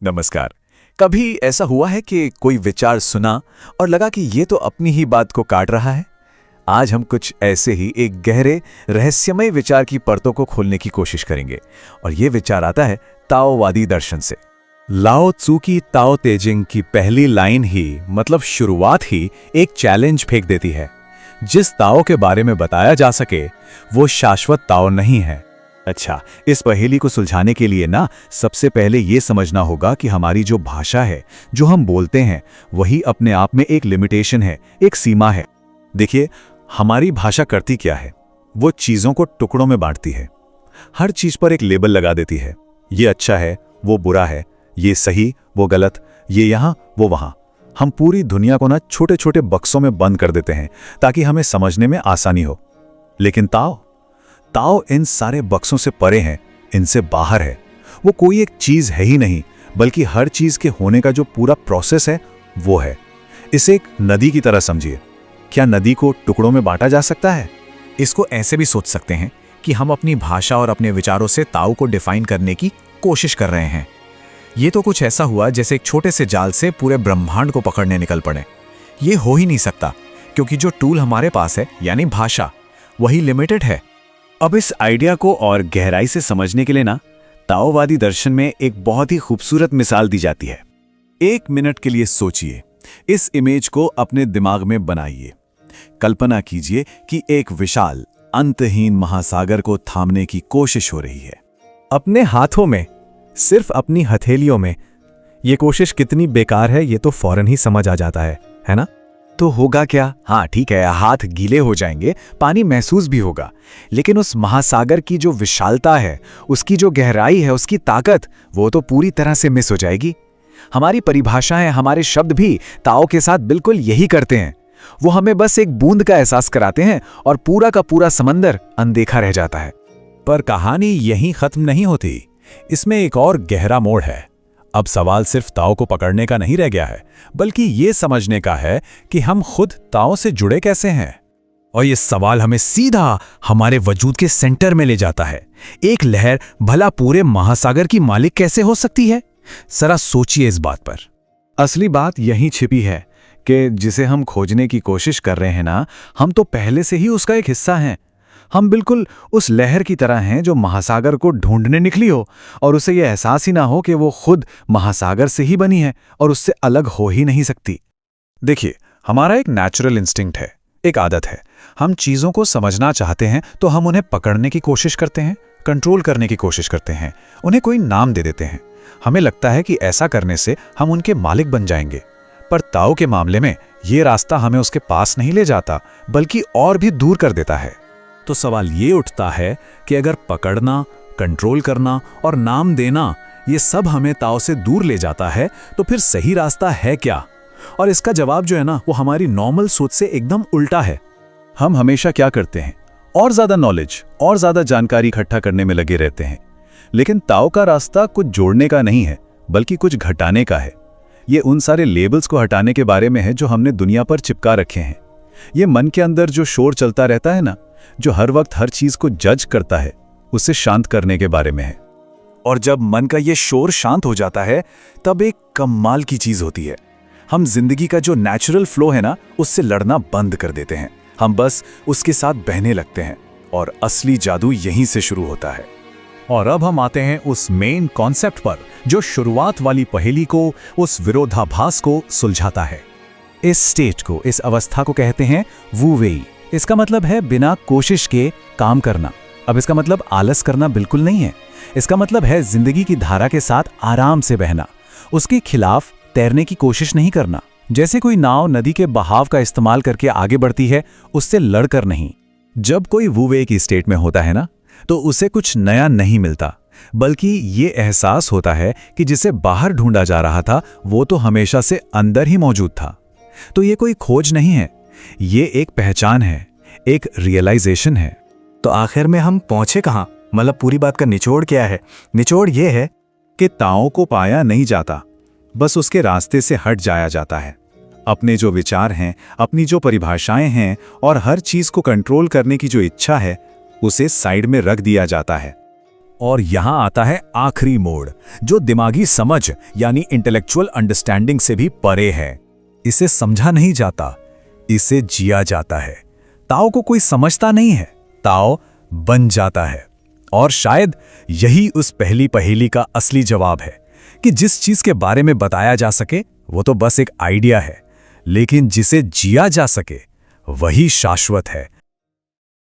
नमस्कार। कभी ऐसा हुआ है कि कोई विचार सुना और लगा कि ये तो अपनी ही बात को काट रहा है? आज हम कुछ ऐसे ही एक गहरे रहस्यमय विचार की परतों को खोलने की कोशिश करेंगे और ये विचार आता है ताओवादी दर्शन से। लाओ त्सू की ताओ ते चिंग की पहली लाइन ही मतलब शुरुआत ही एक चैलेंज फेंक देती है। जिस ताओ के बारे में बताया जा सके वो शाश्वत ताओ नहीं है। अच्छा, इस पहेली को सुलझाने के लिए ना सबसे पहले ये समझना होगा कि हमारी जो भाषा है, जो हम बोलते हैं, वही अपने आप में एक लिमिटेशन है, एक सीमा है। देखिए, हमारी भाषा करती क्या है? वो चीजों को टुकड़ों में बांटती है। हर चीज पर एक लेबल लगा देती है। ये अच्छा है, वो बुरा है, ये सही, वो गलत, ये यहां, वो वहां। हम पूरी दुनिया को ना छोटे छोटे बक्सों में बंद कर देते हैं ताकि हमें समझने में आसानी हो। लेकिन ताओ इन सारे बक्सों से परे है, इनसे बाहर है। वो कोई एक चीज है ही नहीं, बल्कि हर चीज के होने का जो पूरा प्रोसेस है वो है। इसे एक नदी की तरह समझिए। क्या नदी को टुकड़ों में बांटा जा सकता है? इसको ऐसे भी सोच सकते हैं कि हम अपनी भाषा और अपने विचारों से ताओ को डिफाइन करने की कोशिश कर रहे हैं। ये तो कुछ ऐसा हुआ जैसे एक छोटे से जाल से पूरे ब्रह्मांड को पकड़ने निकल पड़े। ये हो ही नहीं सकता, क्योंकि जो टूल हमारे पास है यानी भाषा, वही लिमिटेड है। अब इस आइडिया को और गहराई से समझने के लिए ना ताओवादी दर्शन में एक बहुत ही खूबसूरत मिसाल दी जाती है। 1 मिनट के लिए सोचिए, इस इमेज को अपने दिमाग में बनाइए। कल्पना कीजिए कि एक विशाल अंतहीन महासागर को थामने की कोशिश हो रही है। अपने हाथों में, सिर्फ अपनी हथेलियों में। ये कोशिश कितनी बेकार है ये तो फौरन ही समझ आ जाता है ना? तो होगा क्या? हाँ ठीक है, हाथ गीले हो जाएंगे, पानी महसूस भी होगा, लेकिन उस महासागर की जो विशालता है, उसकी जो गहराई है, उसकी ताकत, वो तो पूरी तरह से मिस हो जाएगी। हमारी परिभाषाएं, हमारे शब्द भी ताओ के साथ बिल्कुल यही करते हैं। वो हमें बस एक बूंद का एहसास कराते हैं और पूरा का पूरा समंदर अनदेखा रह जाता है। पर कहानी यहीं खत्म नहीं होती। इसमें एक और गहरा मोड़ है। अब सवाल सिर्फ ताओ को पकड़ने का नहीं रह गया है, बल्कि ये समझने का है कि हम खुद ताओ से जुड़े कैसे हैं। और ये सवाल हमें सीधा हमारे वजूद के सेंटर में ले जाता है। एक लहर भला पूरे महासागर की मालिक कैसे हो सकती है? जरा सोचिए इस बात पर। असली बात यहीं छिपी है कि जिसे हम खोजने की कोशिश कर रहे हैं ना, हम तो पहले से ही उसका एक हिस्सा हैं। हम बिल्कुल उस लहर की तरह हैं जो महासागर को ढूंढने निकली हो और उसे यह एहसास ही ना हो कि वो खुद महासागर से ही बनी है और उससे अलग हो ही नहीं सकती। देखिए, हमारा एक नेचुरल इंस्टिंक्ट है, एक आदत है। हम चीज़ों को समझना चाहते हैं तो हम उन्हें पकड़ने की कोशिश करते हैं, कंट्रोल करने की कोशिश करते हैं, उन्हें कोई नाम दे देते हैं। हमें लगता है कि ऐसा करने से हम उनके मालिक बन जाएंगे। पर ताओ के मामले में ये रास्ता हमें उसके पास नहीं ले जाता, बल्कि और भी दूर कर देता है। तो सवाल ये उठता है कि अगर पकड़ना, कंट्रोल करना और नाम देना ये सब हमें ताओ से दूर ले जाता है, तो फिर सही रास्ता है क्या? और इसका जवाब जो है ना, वो हमारी नॉर्मल सोच से एकदम उल्टा है। हम हमेशा क्या करते हैं? और ज्यादा नॉलेज, और ज्यादा जानकारी इकट्ठा करने में लगे रहते हैं। लेकिन ताओ का रास्ता कुछ जोड़ने का नहीं है, बल्कि कुछ घटाने का है। ये उन सारे लेबल्स को हटाने के बारे में है जो हमने दुनिया पर चिपका रखे हैं। ये मन के अंदर जो शोर चलता रहता है ना, जो हर वक्त हर चीज को जज करता है, उसे शांत करने के बारे में है। और जब मन का ये शोर शांत हो जाता है, तब एक कमाल की चीज होती है। हम जिंदगी का जो नेचुरल फ्लो है ना, उससे लड़ना बंद कर देते हैं। हम बस उसके साथ बहने लगते हैं और असली जादू यहीं से शुरू होता है। और अब हम आते हैं उस मेन कॉन्सेप्ट पर जो शुरुआत वाली पहेली को, उस विरोधाभास को सुलझाता है। इस स्टेट को, इस अवस्था को कहते हैं वू वेई। इसका मतलब है बिना कोशिश के काम करना। अब इसका मतलब आलस करना बिल्कुल नहीं है। इसका मतलब है जिंदगी की धारा के साथ आराम से बहना, उसके खिलाफ तैरने की कोशिश नहीं करना। जैसे कोई नाव नदी के बहाव का इस्तेमाल करके आगे बढ़ती है, उससे लड़कर नहीं। जब कोई वू वे की स्टेट में होता है ना, तो उसे कुछ नया नहीं मिलता, बल्कि ये एहसास होता है कि जिसे बाहर ढूंढा जा रहा था वो तो हमेशा से अंदर ही मौजूद था। तो ये कोई खोज नहीं है, ये एक पहचान है, एक रियलाइजेशन है। तो आखिर में हम पहुंचे कहाँ? मतलब पूरी बात का निचोड़ क्या है? निचोड़ ये है कि ताओ को पाया नहीं जाता, बस उसके रास्ते से हट जाया जाता है। अपने जो विचार हैं, अपनी जो परिभाषाएं हैं और हर चीज को कंट्रोल करने की जो इच्छा है, उसे साइड में रख दिया जाता है। और यहां आता है आखिरी मोड़, जो दिमागी समझ यानी इंटेलेक्चुअल अंडरस्टैंडिंग से भी परे है। इसे समझा नहीं जाता, इसे जिया जाता है। ताओ को कोई समझता नहीं है, ताओ बन जाता है। और शायद यही उस पहली पहेली का असली जवाब है कि जिस चीज के बारे में बताया जा सके वो तो बस एक आइडिया है, लेकिन जिसे जिया जा सके वही शाश्वत है,